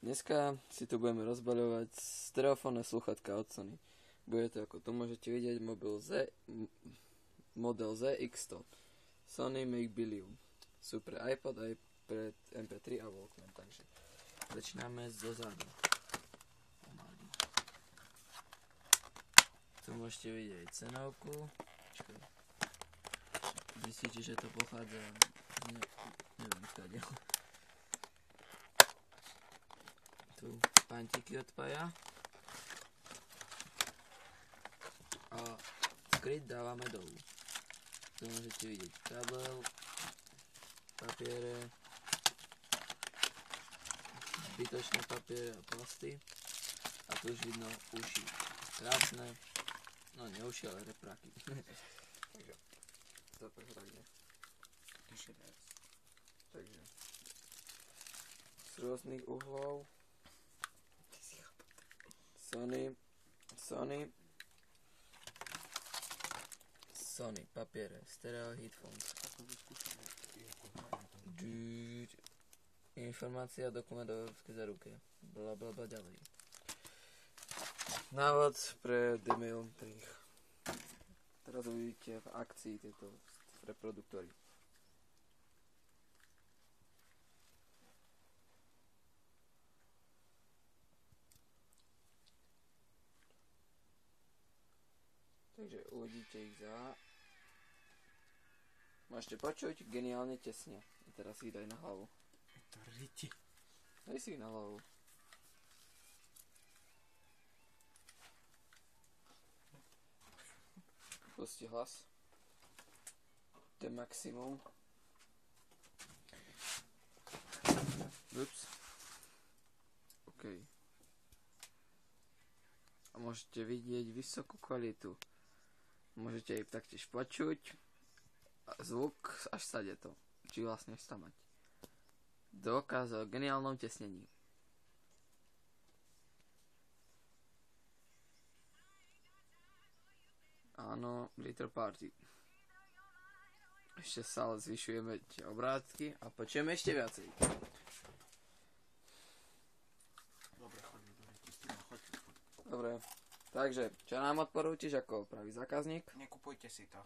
Dneska si tu budeme rozbaľovať stereofónne sluchatka od Sony. Bude to, ako tu môžete vidieť, model ZX100. Sony Make Believe. Sú pre iPod aj pre MP3 a Walkman, takže začíname zozadu. Tu môžete vidieť cenovku. Zistíte, že to pochádza neviem skadiaľ. Tu pantiky odpája a skryt dávame dolu. Tu môžete vidieť kabel, papiere, zbytočné papiere a plasty a tu už vidno uši. Krásne, no nie uši, ale repráky. Takže to prehradne. Takže z rôznych uhlov Sony papiere, stereo headphones. Informácia, dokument o európskej zaruke. Blablabla ďalej. Návod pre Demail 3. Teraz uvidíte v akcii tieto reproduktory. Takže uvidíte ich za... Môžete počuť geniálne tesne. A teraz ich daj na hlavu. To riti. Daj si ich na hlavu. Pusti hlas. To je maximum. Ups. OK. A môžete vidieť vysokú kvalitu. Môžete aj taktiež počuť zvuk až stade to. Či vlastne až stamať. Dôkaz o geniálnom tesnení. Áno, Glitter Party. Ešte stále zvyšujeme tie obrátky a počujeme ešte viacej. Dobre, takže čo nám odporúčiš ako pravý zákazník? Nekupujte si to.